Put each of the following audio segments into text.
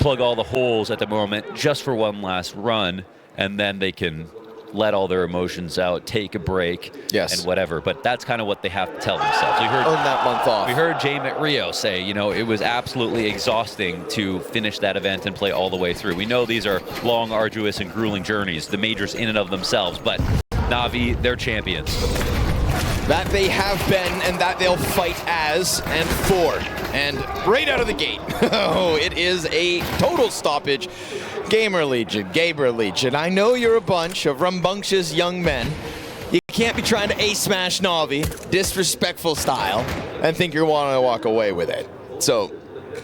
plug all the holes at the moment just for one last run, and then they can let all their emotions out, take a break, and whatever. But that's kind of what they have to tell themselves. We heard earn that month off. We heard Jay Rio say, you know, it was absolutely exhausting to finish that event and play all the way through. We know these are long, arduous, and grueling journeys, the majors in and of themselves, but Navi, they're champions. That they have been, and that they'll fight as and for. And right out of the gate, oh, it is a total stoppage. GamerLegion, I know you're a bunch of rambunctious young men. You can't be trying to ace-smash Navi, disrespectful style, and think you're wanting to walk away with it. So,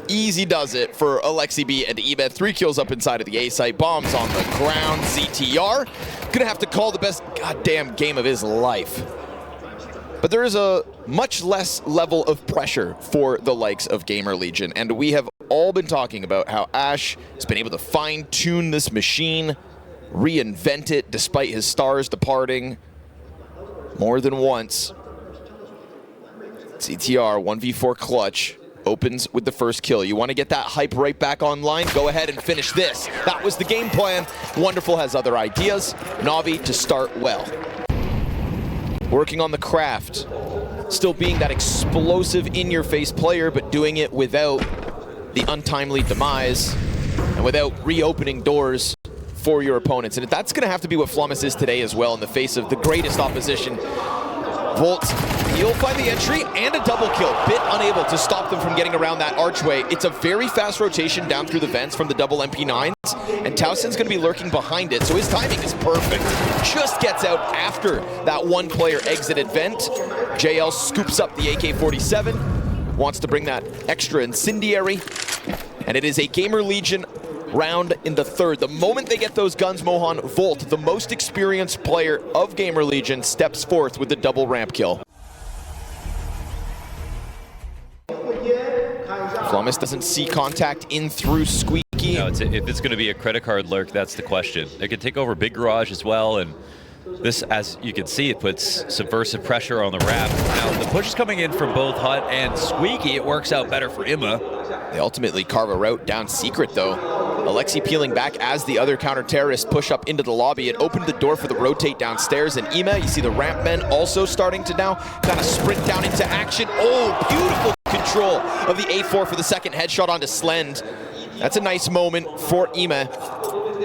easy does it for Alexi B and Ebed. 3 kills up inside of the A site, bombs on the ground. ZTR gonna have to call the best goddamn game of his life. But there is a much less level of pressure for the likes of GamerLegion, and we have all been talking about how Ash has been able to fine-tune this machine, reinvent it despite his stars departing more than once. CTR 1v4 clutch opens with the first kill. You want to get that hype right back online? Go ahead and finish this. That was the game plan. Wonderful has other ideas. Navi to start well. Working on the craft, still being that explosive in-your-face player, but doing it without the untimely demise and without reopening doors for your opponents. And that's going to have to be what Flummus is today as well in the face of the greatest opposition. Volt, he'll find the entry and a double kill. Bit unable to stop them from getting around that archway. It's a very fast rotation down through the vents from the double MP9s, and Towson's going to be lurking behind it, so his timing is perfect. Just gets out after that one-player exited vent. JL scoops up the AK-47, wants to bring that extra incendiary, and it is a GamerLegion round in the third. The moment they get those guns, Mohan, Volt, the most experienced player of GamerLegion, steps forth with the double ramp kill. Flummus doesn't see contact in through Squeaky. No, if it's going to be a credit card lurk, that's the question. They can take over Big Garage as well, and this, as you can see, it puts subversive pressure on the ramp. Now, the push is coming in from both Hut and Squeaky. It works out better for Imma. They ultimately carve a route down secret, though. Alexi peeling back as the other counter-terrorists push up into the lobby. It opened the door for the rotate downstairs, and Ima, you see the ramp men also starting to now kind of sprint down into action. Oh, beautiful control of the A4 for the second headshot onto Slend. That's a nice moment for Ima.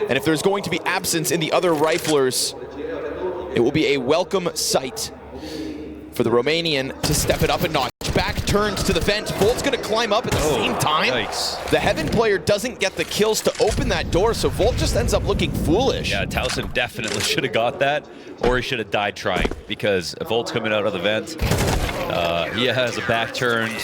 And if there's going to be absence in the other riflers, it will be a welcome sight for the Romanian to step it up a notch. Back turned to the vent. Volt's going to climb up at the same time. Yikes. The Heaven player doesn't get the kills to open that door, so Volt just ends up looking foolish. Yeah, Towson definitely should have got that, or he should have died trying, because Volt's coming out of the vent. He has a back turned.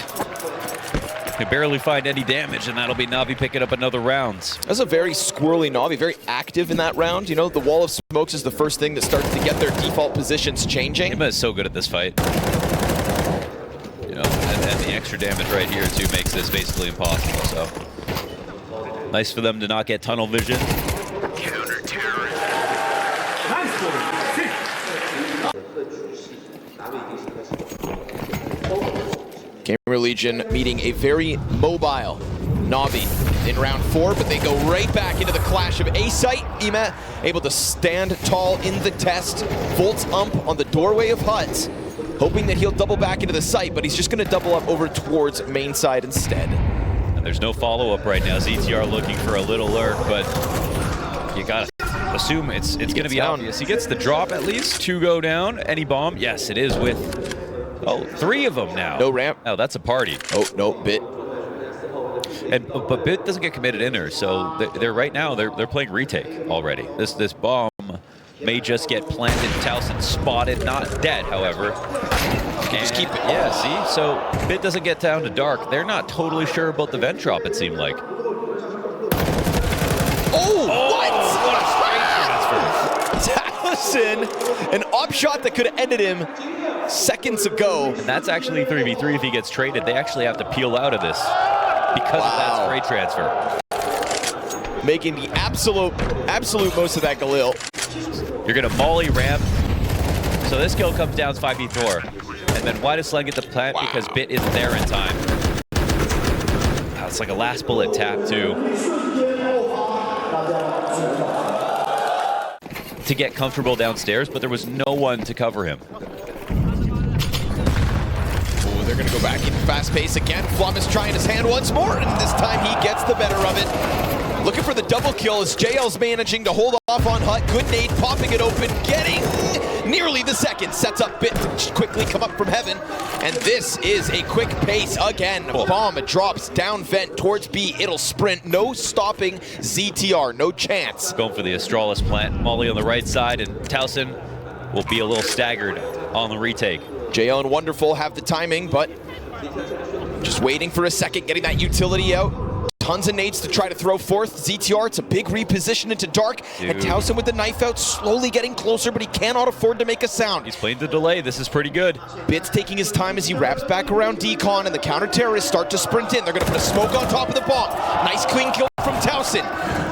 Can barely find any damage, and that'll be Navi picking up another round. That's a very squirrely Navi, very active in that round. You know, the wall of smokes is the first thing that starts to get their default positions changing. Ima is so good at this fight. You know, and the extra damage right here too makes this basically impossible. So nice for them to not get tunnel vision. GamerLegion meeting a very mobile Navi in round 4, but they go right back into the clash of A-Site. Ima able to stand tall in the test. Volt's ump on the doorway of Hut, hoping that he'll double back into the site, but he's just going to double up over towards main side instead. And there's no follow-up right now. ZTR looking for a little lurk, but you gotta assume it's going to be obvious. He gets the drop at least. 2 go down. Any bomb? Yes, it is with... Oh, 3 of them now. No ramp. Oh, that's a party. Oh, no, Bit. But Bit doesn't get committed in there, so they're right now they're playing retake already. This bomb may just get planted. Towson spotted, not dead, however. Just keep it. Yeah, see? So Bit doesn't get down to dark. They're not totally sure about the vent drop, it seemed like. What a straight transfer. Towson, an up shot that could have ended him seconds ago. And that's actually 3v3 if he gets traded. They actually have to peel out of this because of that straight transfer. Making the absolute most of that Galil. You're gonna molly ramp. So this kill comes down 5v4. And then why does Slend get the plant? Because Bit isn't there in time. It's like a last bullet tap, too. To get comfortable downstairs, but there was no one to cover him. Ooh, they're going to go back in fast pace again. Flum is trying his hand once more, and this time he gets the better of it. Looking for the double kill as JL's managing to hold off on Hut. Good nade, popping it open, getting nearly the second. Sets up Bit to quickly come up from heaven. And this is a quick pace again. Bomb drops down vent towards B. It'll sprint. No stopping ZTR. No chance. Going for the Astralis plant. Molly on the right side, and Towson will be a little staggered on the retake. JL and Wonderful have the timing, but just waiting for a second, getting that utility out. Tons of nades to try to throw forth. ZTR, it's a big reposition into dark. Dude. And Towson with the knife out, slowly getting closer, but he cannot afford to make a sound. He's playing the delay. This is pretty good. Bit's taking his time as he wraps back around Decon, and the counter-terrorists start to sprint in. They're going to put a smoke on top of the bomb. Nice clean kill from Towson.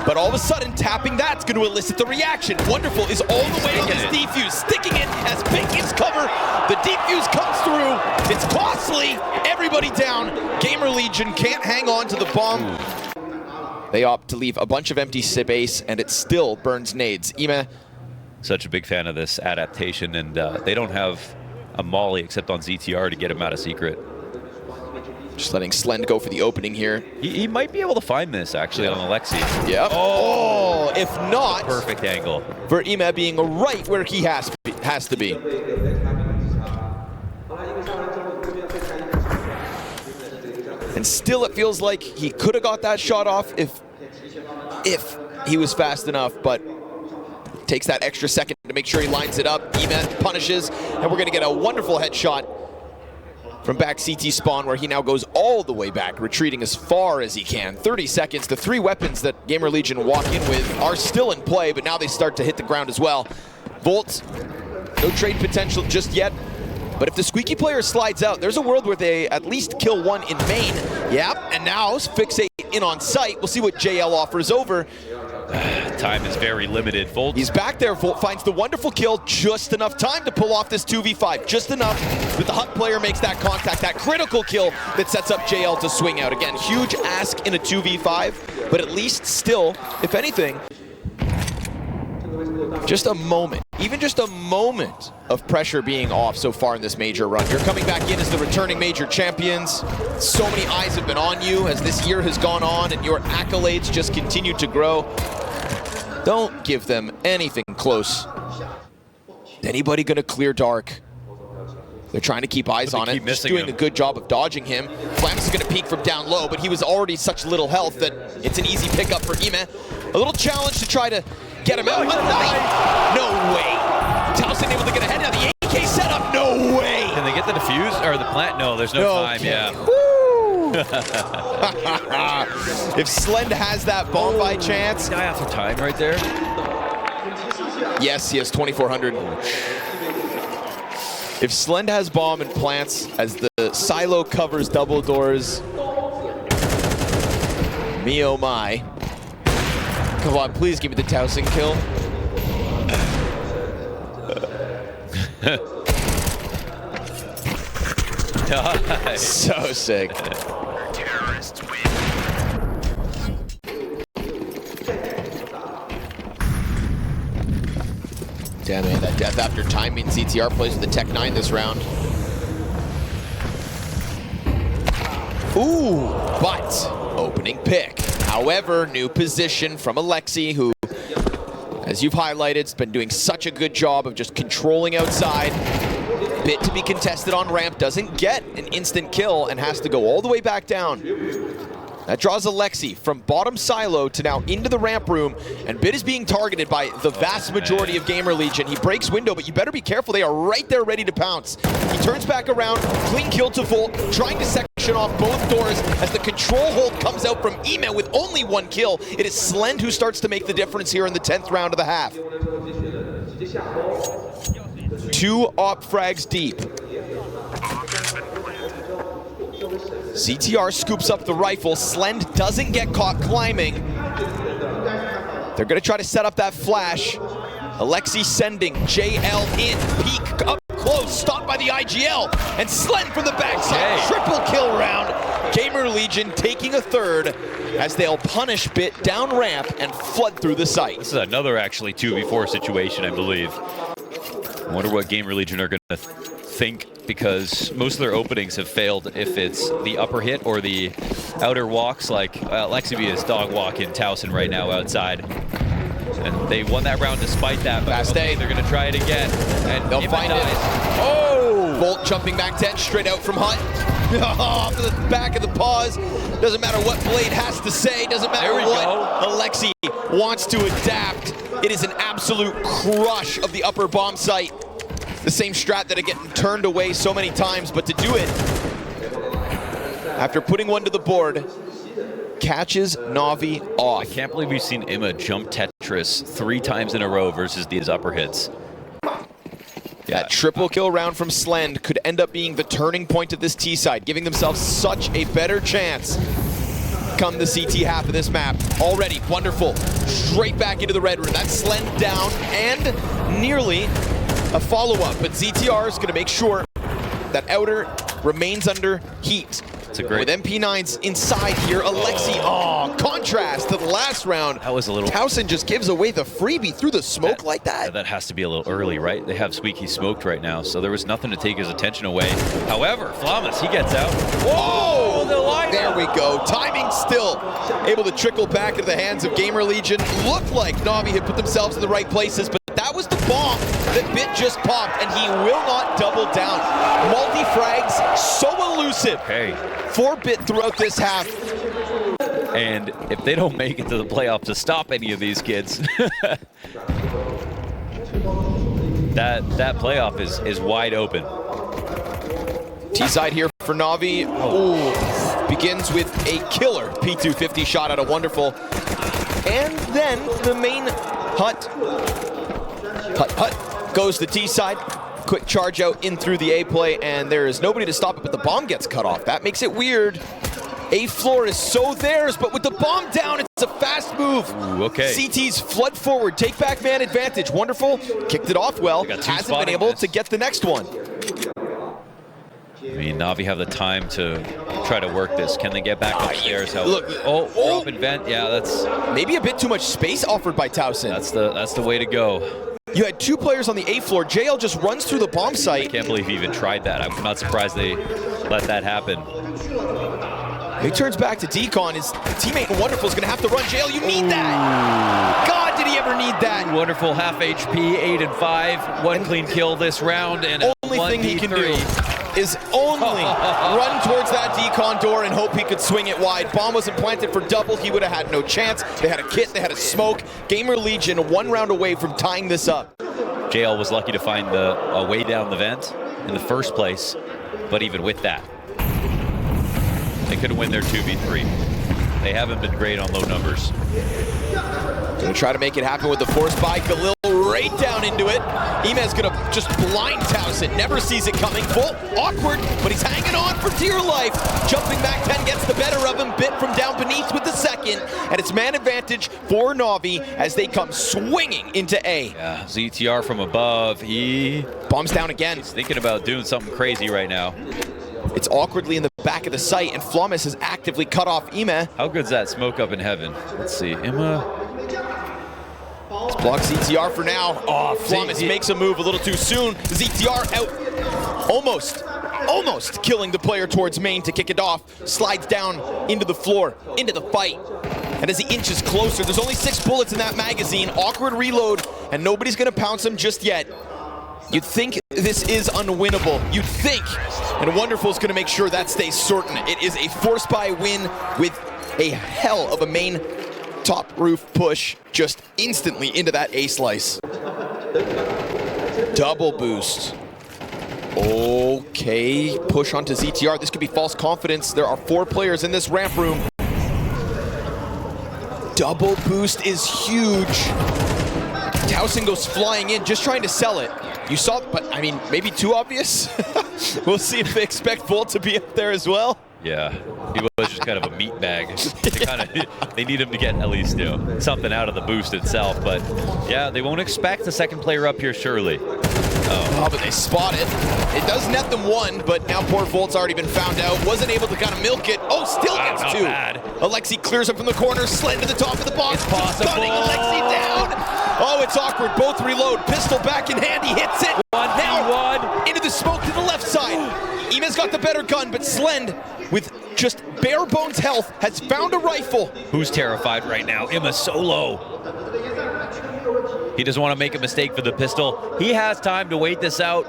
But all of a sudden, tapping that's going to elicit the reaction. Wonderful is all the way on this defuse, sticking it as Bit gives cover. The defuse comes through. It's costly. Everybody down. GamerLegion can't hang on to the bomb. They opt to leave a bunch of empty space, and it still burns nades. Ime. Such a big fan of this adaptation, and they don't have a molly except on ZTR to get him out of secret. Just letting Slend go for the opening here. He might be able to find this, actually, on Alexi. Yep. Oh, if not... Perfect angle. For Ime being right where he has to be. And still it feels like he could have got that shot off if he was fast enough, but takes that extra second to make sure he lines it up. Ime punishes, and we're going to get a wonderful headshot from back CT spawn, where he now goes all the way back, retreating as far as he can. 30 seconds. The three weapons that GamerLegion walk in with are still in play, but now they start to hit the ground as well. Volt, no trade potential just yet. But if the squeaky player slides out, there's a world where they at least kill one in main. Yep, and now fixate in on site. We'll see what JL offers over. Time is very limited. Volt. He's back there. Volt finds the wonderful kill. Just enough time to pull off this 2v5. Just enough that the Hut player makes that contact, that critical kill that sets up JL to swing out. Again, huge ask in a 2v5, but at least still, if anything, just a moment, even just a moment of pressure being off so far in this major run. You're coming back in as the returning major champions. So many eyes have been on you as this year has gone on, and your accolades just continue to grow. Don't give them anything close. Anybody gonna clear dark? They're trying to keep eyes on it. Just doing a good job of dodging him. Flames is gonna peek from down low, but he was already such little health that it's an easy pickup for Ime. A little challenge to try to get him out. A knife! No way! Towson able to get ahead. Now the AK setup, no way! Can they get the defuse or the plant? No, there's no time, yeah. If Slend has that bomb by chance. Guy after time right there. Yes, he has 2,400. If Slend has bomb and plants as the silo covers double doors, me oh my. Come on, please give me the Towson kill. So sick. Damn it, that death after time means ZTR plays with the Tech 9 this round. Ooh, but opening pick. However, new position from Alexi, who, as you've highlighted, has been doing such a good job of just controlling outside. Bit to be contested on ramp, doesn't get an instant kill and has to go all the way back down. That draws Alexi from bottom silo to now into the ramp room, and Bit is being targeted by the vast majority of GamerLegion. He breaks window, but you better be careful. They are right there ready to pounce. He turns back around, clean kill to Volt, trying to section off both doors as the control hold comes out from Ime with only one kill. It is Slend who starts to make the difference here in the 10th round of the half. 2 op frags deep. ZTR scoops up the rifle. Slend doesn't get caught climbing. They're gonna try to set up that flash. Alexi sending JL in, peek up close, stopped by the IGL, and Slend from the backside. Triple kill round. GamerLegion taking a third as they'll punish Bit down ramp and flood through the site. This is another actually 2v4 situation, I believe. I wonder what GamerLegion are going to think, because most of their openings have failed if it's the upper hit or the outer walks, like Lexi is dog walking Towson right now outside. And they won that round despite that, but okay, they're going to try it again. And they'll find it. Oh! Bolt jumping back 10 straight out from Hut. Off the back of the paws. Doesn't matter what Blade has to say. Doesn't matter what Alexi wants to adapt. It is an absolute crush of the upper bomb site. The same strat that had gotten turned away so many times, but to do it after putting one to the board, catches Navi off. I can't believe we've seen Imma jump Tetris 3 times in a row versus these upper hits. Yeah. That triple kill round from Slend could end up being the turning point of this T side, giving themselves such a better chance come the CT half of this map. Already wonderful. Straight back into the red room. That's Slend down and nearly a follow-up, but ZTR is going to make sure that outer remains under heat. It's a great... With MP9s inside here, Alexi, contrast to the last round. That was a little... Towson just gives away the freebie through the smoke like that. That has to be a little early, right? They have Squeaky smoked right now, so there was nothing to take his attention away. However, Flamas, he gets out. Whoa! The line. There we go. Timing still able to trickle back into the hands of GamerLegion. Looked like Navi had put themselves in the right places, but that was the bomb that Bit just popped, and he will not double down. Multi-frags, so elusive for Bit throughout this half. And if they don't make it to the playoffs to stop any of these kids, that playoff is wide open. T-side here for Navi. Ooh, begins with a killer P250 shot out of Wonderful. And then the main Hut goes to T-side. Quick charge out in through the A play, and there is nobody to stop it, but the bomb gets cut off. That makes it weird. A floor is so theirs, but with the bomb down, it's a fast move. Ooh, okay. CT's flood forward, take back man advantage. Wonderful, kicked it off well. Hasn't been able to get the next one. I mean, Navi have the time to try to work this. Can they get back upstairs? Look, drop and vent. Yeah, that's maybe a bit too much space offered by Towson. That's the way to go. You had 2 players on the A floor. JL just runs through the bomb site. I can't believe he even tried that. I'm not surprised they let that happen. He turns back to Decon. His teammate Wonderful is going to have to run. JL, you need that. God, did he ever need that? Wonderful, half HP, 8 and 5, 1 clean kill this round, and only thing he can do is only run towards that Decon door and hope he could swing it wide. Bomb wasn't planted for double. He would have had no chance. They had a kit, they had a smoke. GamerLegion 1 round away from tying this up. JL was lucky to find a way down the vent in the first place, but even with that, they couldn't win their 2v3. They haven't been great on low numbers. Gonna try to make it happen with the force by Galil right down into it. Imez gonna just blind Towson, never sees it coming. Full awkward, but he's hanging on for dear life. Jumping back 10 gets the better of him. Bit from down beneath with the second, and it's man advantage for Navi as they come swinging into A. Yeah, ZTR from above. He bombs down again. He's thinking about doing something crazy right now. It's awkwardly in the back of the site, and Flamas has actively cut off Ima. How good's that smoke up in heaven? Let's see, Ima. Let's block ZTR for now. Oh, Flamas makes a move a little too soon. ZTR out, almost killing the player towards main to kick it off. Slides down into the floor, into the fight. And as he inches closer, there's only 6 bullets in that magazine. Awkward reload, and nobody's gonna pounce him just yet. You'd think this is unwinnable. You'd think. And Wonderful is going to make sure that stays certain. It is a force buy win with a hell of a main top roof push just instantly into that A slice. Double boost. Okay, push onto ZTR. This could be false confidence. There are 4 players in this ramp room. Double boost is huge. Towson goes flying in, just trying to sell it. You saw, but I mean, maybe too obvious. We'll see if they expect Volt to be up there as well. Yeah, he was just kind of a meat bag. They need him to get at least something out of the boost itself. But yeah, they won't expect the second player up here surely. Oh, but they spot it. It does net them one, but now poor Volt's already been found out. Wasn't able to kind of milk it. Oh, still gets two. Bad. Alexi clears up from the corner, slid to the top of the box. It's possible. Stunning Alexi down. Oh, it's awkward. Both reload. Pistol back in hand. He hits it. Now into the smoke to the left side. Ime's got the better gun, but Slend, with just bare bones health, has found a rifle. Who's terrified right now? Ime's so low. He doesn't want to make a mistake for the pistol. He has time to wait this out.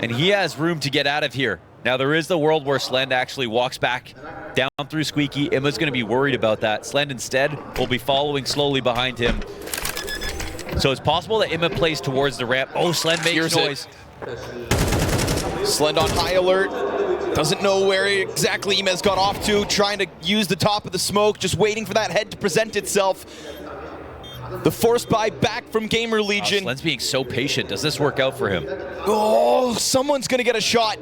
And he has room to get out of here. Now, there is the world where Slend actually walks back down through Squeaky. Ime's going to be worried about that. Slend instead will be following slowly behind him. So it's possible that Ime plays towards the ramp. Oh, Slend makes noise. Slend on high alert. Doesn't know where exactly Ime's got off to. Trying to use the top of the smoke. Just waiting for that head to present itself. The forced buy back from GamerLegion. Slend's being so patient. Does this work out for him? Oh, someone's going to get a shot.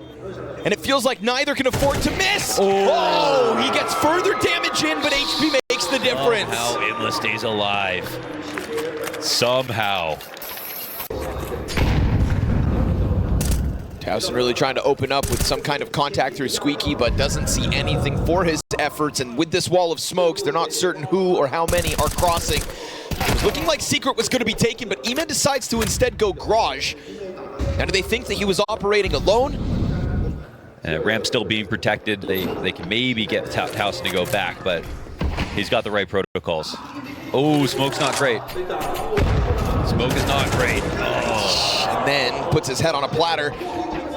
And it feels like neither can afford to miss. Oh, he gets further damage in, but HP makes the difference. Somehow Imla stays alive. Somehow. Towson really trying to open up with some kind of contact through Squeaky, but doesn't see anything for his efforts. And with this wall of smokes, they're not certain who or how many are crossing. It was looking like Secret was going to be taken, but Ime decides to instead go Garage. Now, do they think that he was operating alone? Ramp still being protected. They can maybe get Towson to go back, but he's got the right protocols. Oh, smoke's not great. Smoke is not great. Oh. And then puts his head on a platter.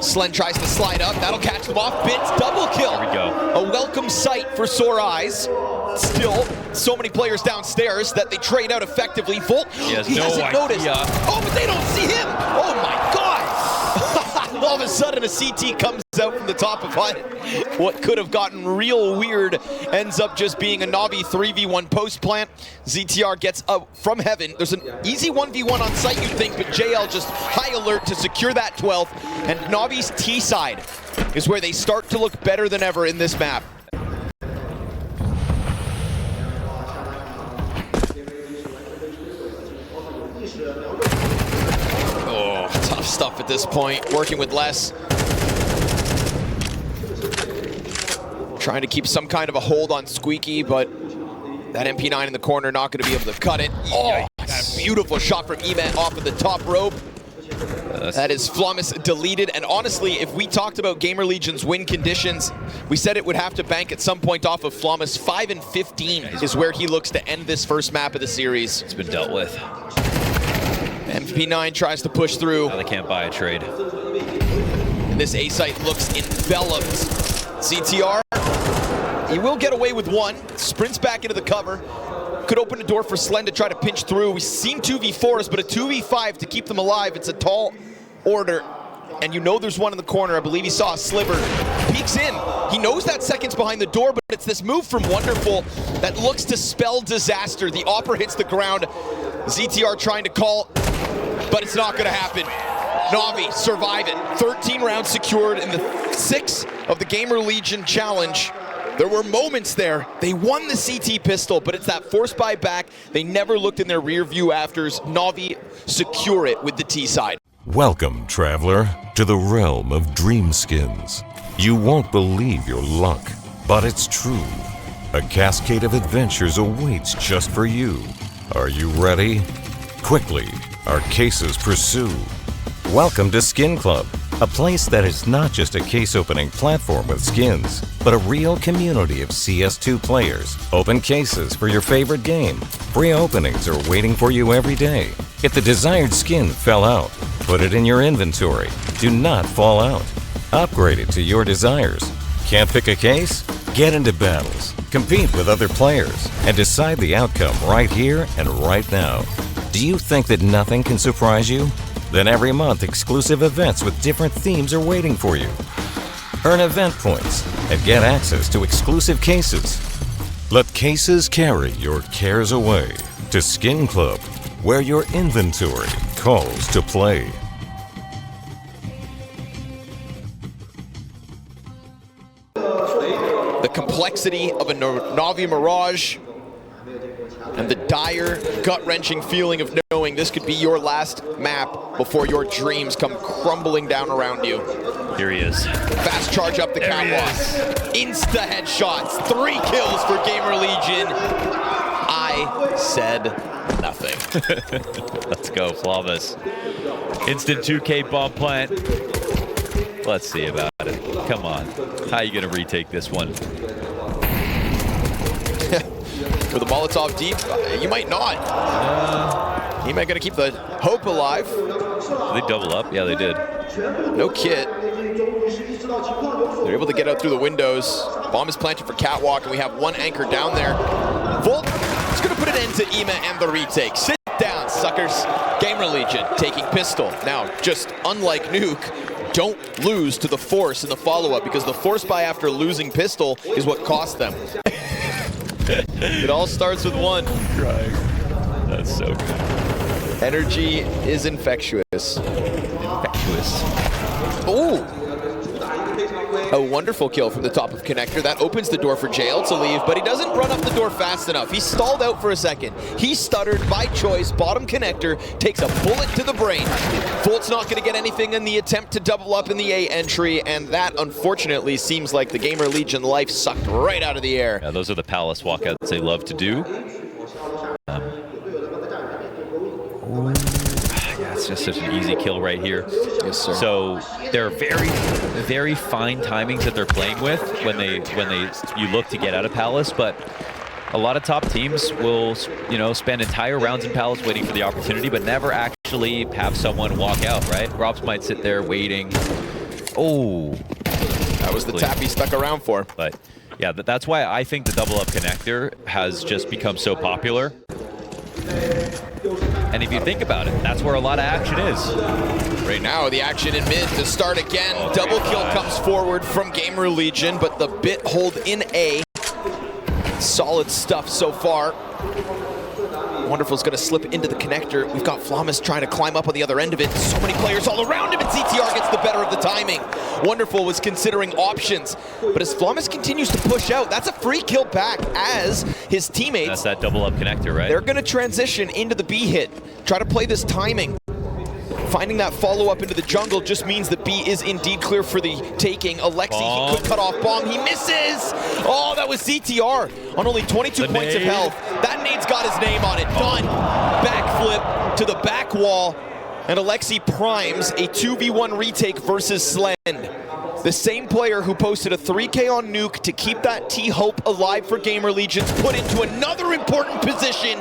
Slend tries to slide up. That'll catch them off. Bits double kill. There we go. A welcome sight for Sore Eyes. Still, so many players downstairs that they trade out effectively. Volt, he hasn't noticed. Oh, but they don't see him. Oh my God. All of a sudden, a CT comes out from the top of HUD. What could have gotten real weird ends up just being a Navi 3v1 post plant. ZTR gets up from heaven. There's an easy 1v1 on site, you'd think, but JL just high alert to secure that 12th. And Navi's T side is where they start to look better than ever in this map. Oh, tough stuff at this point. Working with less. Trying to keep some kind of a hold on Squeaky, but that MP9 in the corner not going to be able to cut it. Oh, that beautiful shot from Ime off of the top rope. That is Flummus deleted. And honestly, if we talked about GamerLegion's win conditions, we said it would have to bank at some point off of Flummus. 5 and 15 is where he looks to end this first map of the series. It's been dealt with. MP9 tries to push through. Now they can't buy a trade. And this A site looks enveloped. CTR, he will get away with one. Sprints back into the cover. Could open a door for Slend to try to pinch through. We've seen 2v4s, but a 2v5 to keep them alive. It's a tall order. And you know there's one in the corner. I believe he saw a sliver. Peeks in. He knows that second's behind the door, but it's this move from Wonderful that looks to spell disaster. The Opera hits the ground. ZTR trying to call, but it's not going to happen. Navi survive it. 13 rounds secured in the 6 of the GamerLegion challenge. There were moments there. They won the CT pistol, but it's that force buy back. They never looked in their rear view afters. Navi secure it with the T side. Welcome, traveler, to the realm of dream skins. You won't believe your luck, but it's true. A cascade of adventures awaits just for you. Are you ready? Quickly, our cases pursue. Welcome to Skin Club, a place that is not just a case-opening platform with skins, but a real community of CS2 players. Open cases for your favorite game. Free openings are waiting for you every day. If the desired skin fell out, put it in your inventory. Do not fall out. Upgrade it to your desires. Can't pick a case? Get into battles, compete with other players, and decide the outcome right here and right now. Do you think that nothing can surprise you? Then every month, exclusive events with different themes are waiting for you. Earn event points and get access to exclusive cases. Let cases carry your cares away to Skin Club, where your inventory calls to play. The complexity of a Navi Mirage And the dire, gut-wrenching feeling of knowing this could be your last map before your dreams come crumbling down around you. Here he is. Fast charge up the catwalk. Insta headshots. 3 kills for GamerLegion. I said nothing. Let's go, Flawless. Instant 2K bomb plant. Let's see about it. Come on. How are you going to retake this one? With a Molotov deep, you might not. He might gonna keep the hope alive. Did they double up? Yeah, they did. No kit. They're able to get out through the windows. Bomb is planted for catwalk, and we have 1 anchor down there. Volt is gonna put an end to Ema and the retake. Sit down, suckers. GamerLegion taking pistol. Now, just unlike Nuke, don't lose to the force in the follow-up, because the force buy after losing pistol is what cost them. It all starts with 1. Crying. That's so good. Energy is infectious. Infectious. Ooh! A wonderful kill from the top of connector. That opens the door for JL to leave, but he doesn't run up the door fast enough. He stalled out for a second. He stuttered by choice. Bottom connector takes a bullet to the brain. Volt's not going to get anything in the attempt to double up in the A entry, and that, unfortunately, seems like the GamerLegion life sucked right out of the air. Yeah, those are the Palace walkouts they love to do. Yeah, it's just such an easy kill right here. Yes, sir. So there are very, very fine timings that they're playing with when you look to get out of Palace, but a lot of top teams will, you know, spend entire rounds in Palace waiting for the opportunity, but never actually have someone walk out, right? Robs might sit there waiting. Oh, that was the tap he stuck around for. But yeah, that's why I think the double up connector has just become so popular. And if you think about it, that's where a lot of action is. Right now, the action in mid to start again. Oh, double kill comes forward from GamerLegion, but the bit hold in A. Solid stuff so far. Wonderful's gonna slip into the connector. We've got Flawless trying to climb up on the other end of it. So many players all around him, and ZTR gets the better of the timing. Wonderful was considering options, but as Flawless continues to push out, that's a free kill back as his teammates. That's that double up connector, right? They're gonna transition into the B hit. Try to play this timing. Finding that follow-up into the jungle just means that B is indeed clear for the taking. Alexi, he could cut off bomb. He misses! Oh, that was ZTR on only 22 points of health. That nade's got his name on it. Done. Backflip to the back wall. And Alexi primes a 2v1 retake versus Slend. The same player who posted a 3K on Nuke to keep that T-Hope alive for GamerLegion's put into another important position.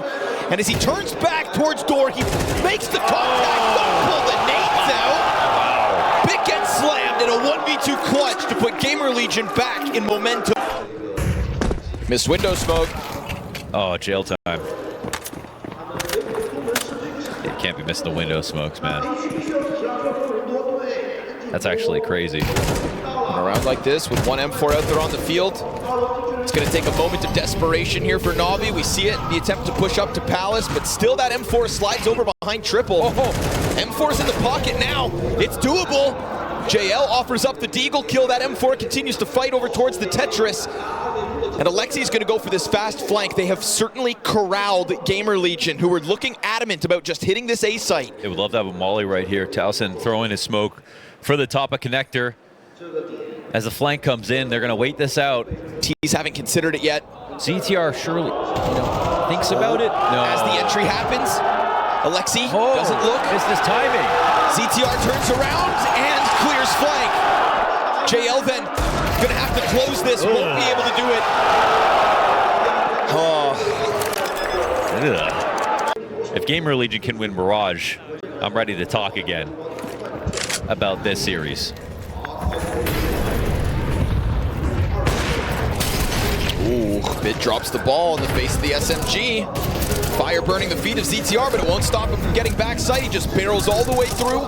And as he turns back towards door, he makes the contact. Don't pull the nades out. Wow. Bit gets slammed in a 1v2 clutch to put GamerLegion back in momentum. Missed window smoke. Oh, jail time. It can't be missing the window smokes, man. That's actually crazy. And around like this with 1 M4 out there on the field. It's going to take a moment of desperation here for NAVI. We see it, the attempt to push up to Palace, but still that M4 slides over behind Triple. M4's in the pocket now. It's doable. JL offers up the Deagle kill. That M4 continues to fight over towards the Tetris. And Alexi's going to go for this fast flank. They have certainly corralled GamerLegion, who were looking adamant about just hitting this A site. They would love to have a molly right here. Towson throwing his smoke for the top of connector. As the flank comes in, they're going to wait this out. T's haven't considered it yet. ZTR surely thinks about it. No. As the entry happens, Alexi doesn't look. It's this timing. ZTR turns around and clears flank. JL then going to have to close this, won't be able to do it. If GamerLegion can win Mirage, I'm ready to talk again about this series. Ooh, Bit drops the ball in the face of the SMG. Fire burning the feet of ZTR, but it won't stop him from getting backside. He just barrels all the way through.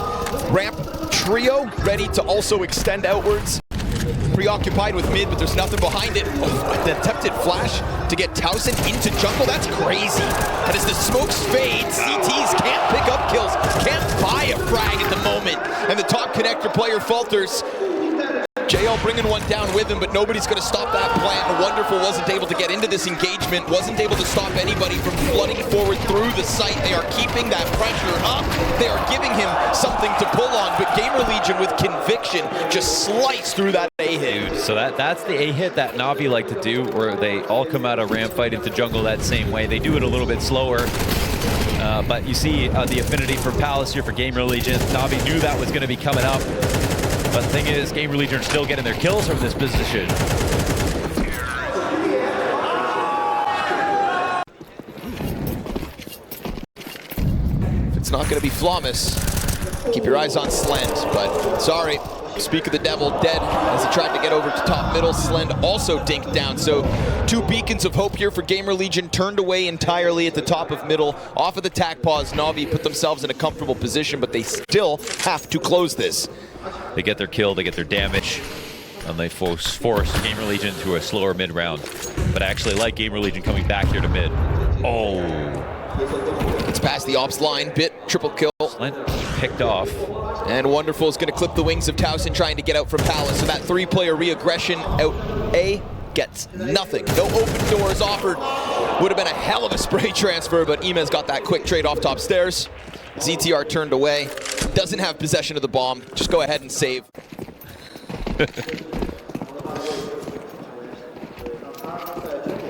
Ramp trio ready to also extend outwards. Preoccupied with mid, but there's nothing behind it. Oh, the attempted flash to get Towson into jungle, that's crazy. And as the smokes fade, CTs can't pick up kills, can't buy a frag at the moment. And the top connector player falters. JL bringing one down with him, but nobody's going to stop that plan. Wonderful wasn't able to get into this engagement, wasn't able to stop anybody from flooding forward through the site. They are keeping that pressure up. They are giving him something to pull on, but GamerLegion with conviction just sliced through that A-hit. Dude, so that's the A-hit that NAVI like to do, where they all come out of ramp fight into jungle that same way. They do it a little bit slower. But you see the affinity for Palace here for GamerLegion. NAVI knew that was going to be coming up. But the thing is, GamerLegion are still getting their kills from this position. If it's not going to be Flawless, keep your eyes on Slend. But sorry, speak of the devil, dead as he tried to get over to top middle. Slend also dinked down. So 2 beacons of hope here for GamerLegion, turned away entirely at the top of middle. Off of the tack pause, NAVI put themselves in a comfortable position, but they still have to close this. They get their kill, they get their damage, and they force GamerLegion to a slower mid round. But I actually like GamerLegion coming back here to mid. Oh. It's past the ops line, Bit, triple kill. Slent picked off. And Wonderful is going to clip the wings of Towson, trying to get out from Palace. So that 3-player re-aggression out A gets nothing. No open doors offered. Would have been a hell of a spray transfer, but Imez got that quick trade off top stairs. ZTR turned away. Doesn't have possession of the bomb. Just go ahead and save.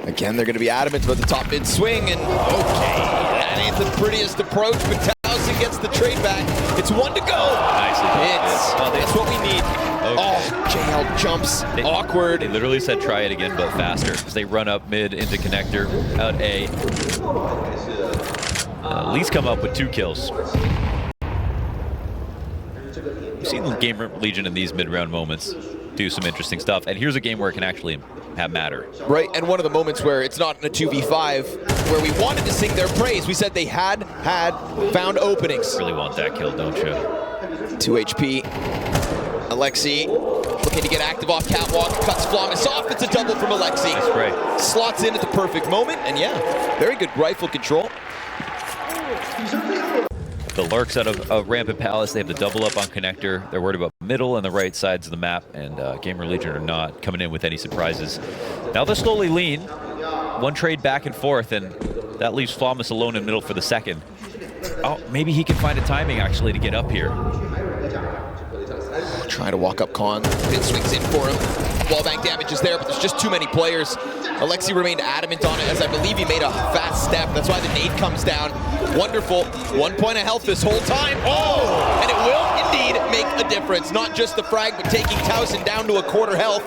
Again, they're going to be adamant about the top mid swing, and okay, that ain't the prettiest approach, but Towson gets the trade back. It's 1 to go. Nicely done. That's what we need. Okay. Oh, JL jumps. Awkward. They literally said try it again, but faster, because they run up mid into connector, out A. At least come up with 2 kills. We've seen GamerLegion in these mid-round moments do some interesting stuff, and here's a game where it can actually have matter. Right, and one of the moments where it's not in a 2v5, where we wanted to sing their praise. We said they had found openings. Really want that kill, don't you? 2 HP. Alexi looking to get active off catwalk, cuts Flawless off. It's a double from Alexi. Nice spray. Slots in at the perfect moment, and yeah, very good rifle control. The lurks out of Rampant Palace, they have the double up on connector. They're worried about middle and the right sides of the map, and GamerLegion are not coming in with any surprises. Now they're slowly lean. 1 trade back and forth, and that leaves Flawless alone in middle for the second. Oh, maybe he can find a timing actually to get up here. Trying to walk up Khan. Bit swings in for him. Wallbang damage is there, but there's just too many players. Alexi remained adamant on it, as I believe he made a fast step. That's why the nade comes down. Wonderful. 1 point of health this whole time. Oh! And it will indeed make a difference. Not just the frag, but taking Towson down to a quarter health.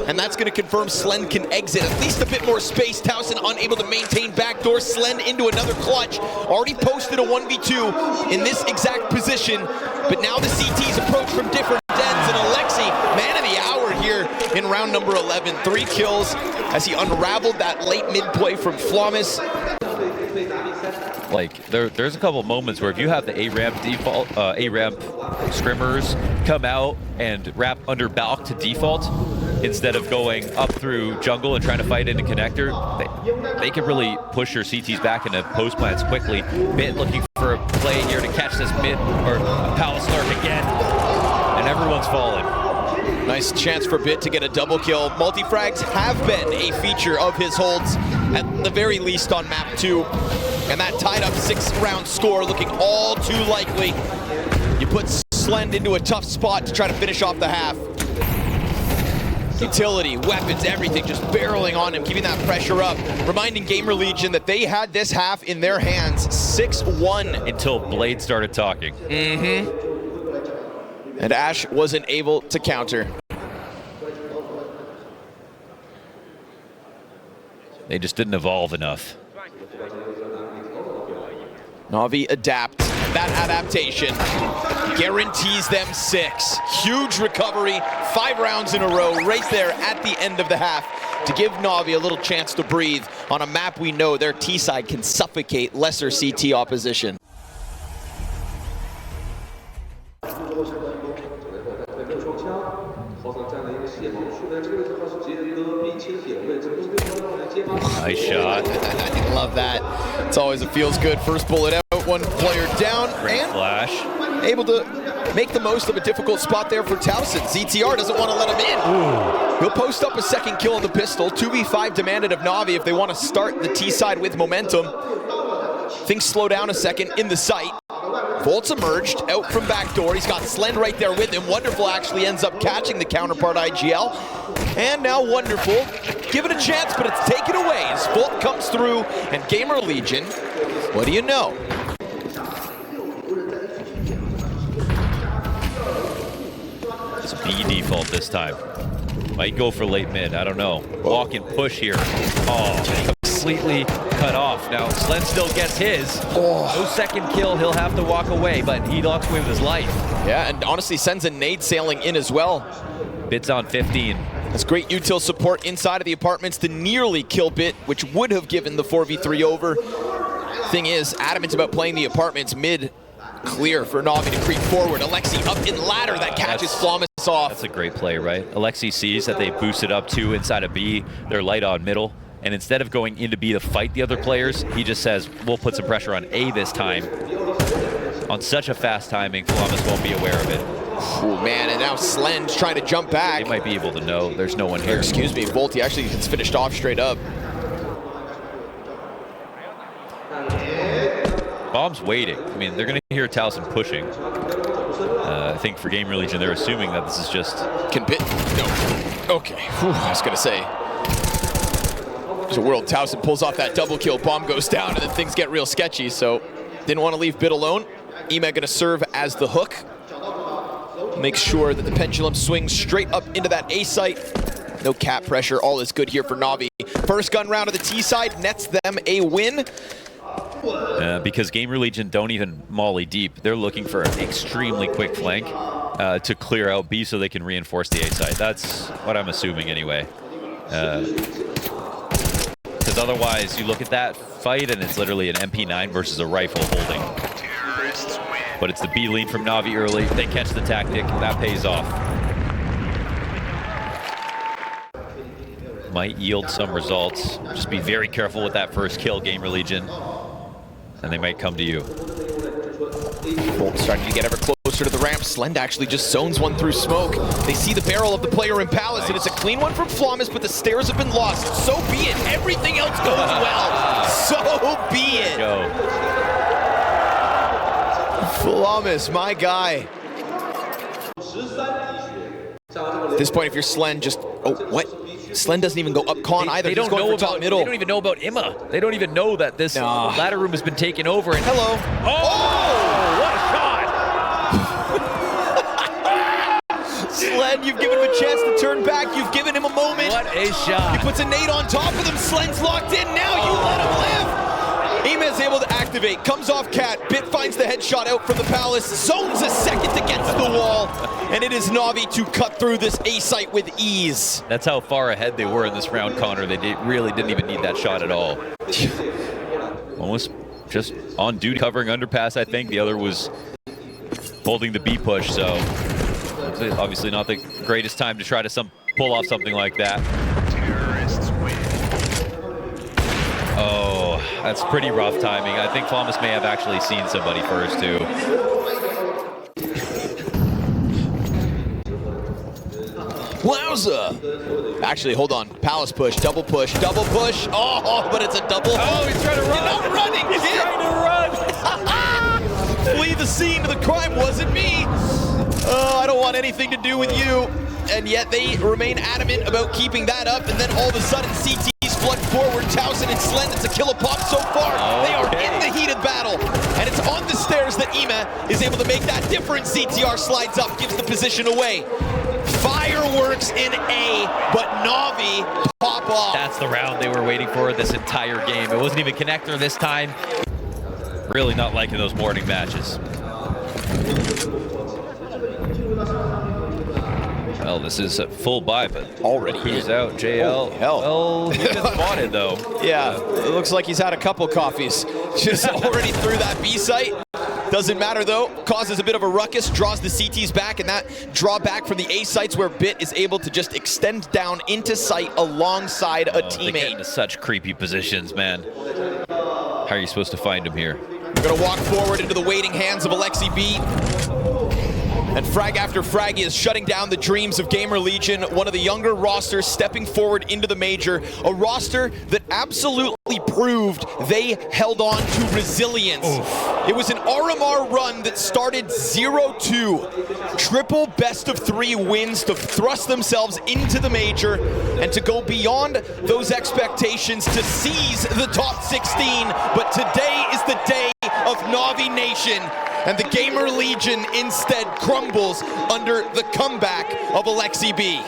And that's going to confirm Slend can exit. At least a bit more space. Towson unable to maintain backdoor. Slend into another clutch. Already posted a 1v2 in this exact position. But now the CTs approach from different ends. And Alexi, man of the hour here in round number 11. 3 kills as he unraveled that late mid play from Flawless. Like, there's a couple moments where if you have the A-ramp default, A-ramp scrimmers come out and wrap under balk to default, instead of going up through jungle and trying to fight into connector, they can really push your CTs back into post plants quickly. Bit looking for a play here to catch this mid, or Palace lurk again, and everyone's falling. Nice chance for Bit to get a double kill. Multi-frags have been a feature of his holds, at the very least on map 2. And that tied up 6-round score looking all too likely. You put Slend into a tough spot to try to finish off the half. Utility, weapons, everything just barreling on him, keeping that pressure up. Reminding GamerLegion that they had this half in their hands, 6-1. Until Blade started talking. And Ash wasn't able to counter. They just didn't evolve enough. NAVI adapt. That adaptation guarantees them 6. Huge recovery, 5 rounds in a row right there at the end of the half to give NAVI a little chance to breathe on a map we know their T-side can suffocate lesser CT opposition. Nice shot. I love that. It's always, it feels good. First bullet out, 1 player down. Great and flash. Able to make the most of a difficult spot there for Towson. ZTR doesn't want to let him in. Ooh. He'll post up a second kill on the pistol. 2v5 demanded of Navi if they want to start the T side with momentum. Things slow down a second in the site. Volt's emerged out from back door. He's got Slend right there with him. Wonderful actually ends up catching the counterpart IGL. And now Wonderful, give it a chance, but it's taken away as Volt comes through and GamerLegion, what do you know? It's B default this time. Might go for late mid, I don't know. Walk and push here. Oh, completely cut off. Now, Slend still gets his. No second kill, he'll have to walk away, but he walks away with his life. Yeah, and honestly sends a nade sailing in as well. Bit's on 15. That's great util support inside of the apartments to nearly kill Bit, which would have given the 4v3 over. Thing is, Adamant's about playing the apartments mid. Clear for Navi to creep forward. Alexi up in ladder that catches Flawless off. That's a great play, right? Alexi sees that they boosted up 2 inside of B. They're light on middle. And instead of going into B to fight the other players, he just says, we'll put some pressure on A this time. On such a fast timing, Flawless won't be aware of it. Oh man, and now Slend's trying to jump back. They might be able to know there's no one here. Excuse me, Volty actually gets finished off straight up. Bomb's waiting. I mean, they're going to hear Towson pushing. I think for GamerLegion, they're assuming that this is just... Can Bit? No. Okay. Whew, I was going to say. There's a world. Towson pulls off that double kill. Bomb goes down, and then things get real sketchy. So, didn't want to leave Bit alone. Ema going to serve as the hook. Make sure that the pendulum swings straight up into that A site. No cap pressure. All is good here for Navi. First gun round of the T side nets them a win. Because GamerLegion don't even molly deep. They're looking for an extremely quick flank to clear out B so they can reinforce the A side. That's what I'm assuming anyway. Because otherwise, you look at that fight and it's literally an MP9 versus a rifle holding. But it's the B lean from Navi early. They catch the tactic. That pays off. Might yield some results. Just be very careful with that first kill, GamerLegion. And they might come to you. Bolt starting to get ever closer to the ramp. Slend actually just zones one through smoke. They see the barrel of the player in Palace, and it's a clean one from Flawless, but the stairs have been lost. So be it. Everything else goes well. So be it. Go. Flawless, my guy. At this point, if you're Slend, just... Oh, what? Slend doesn't even go up con either. They don't know about middle. They don't even know about Imma. They don't even know that this ladder room has been taken over. And hello. Oh, what a shot! Slend, you've given him a chance to turn back. You've given him a moment. What a shot! He puts a nade on top of him. Slend's locked in. Now you let him live. Ema is able to activate. Comes off Cat. Bit finds the headshot out from the Palace. Zones a second against the wall. And it is Navi to cut through this A site with ease. That's how far ahead they were in this round, Connor. They really didn't even need that shot at all. One was just on duty covering underpass, I think. The other was holding the B push, so obviously not the greatest time to try to pull off something like that. Oh, that's pretty rough timing. I think Flawless may have actually seen somebody first, too. Wowza! Actually, hold on. Palace push, double push, double push. Oh, but it's a double. Oh, he's trying to run. You're not running, He's kid. trying to run. Flee the scene of the crime. Wasn't me. I don't want anything to do with you. And yet they remain adamant about keeping that up. And then all of a sudden, CT's flood forward. Towson and Slend. It's a kill a pop so far. Okay. They are in the heated battle. And it's on the stairs that Ema is able to make that difference. CTR slides up, gives the position away. Fireworks in A, but Navi pop off. That's the round they were waiting for this entire game. It wasn't even connector this time. Really not liking those morning matches. Well, this is a full buy, but already he's out. JL. Oh, hell. Well, he just spotted though. Yeah, it looks like he's had a couple coffees. Just already through that B site. Doesn't matter though, causes a bit of a ruckus, draws the CTs back, and that drawback from the A sites where Bit is able to just extend down into sight alongside a teammate. They get into such creepy positions, man. How are you supposed to find him here? We're gonna walk forward into the waiting hands of Alexi B. And frag after frag is shutting down the dreams of GamerLegion, one of the younger rosters stepping forward into the major, a roster that absolutely proved they held on to resilience. It was an RMR run that started 0-2, triple best of 3 wins to thrust themselves into the major and to go beyond those expectations to seize the top 16. But today is the day of NAVI Nation, and the GamerLegion instead crumbles under the comeback of Alexi B.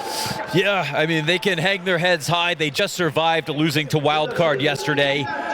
Yeah, I mean, they can hang their heads high. They just survived losing to Wildcard yesterday.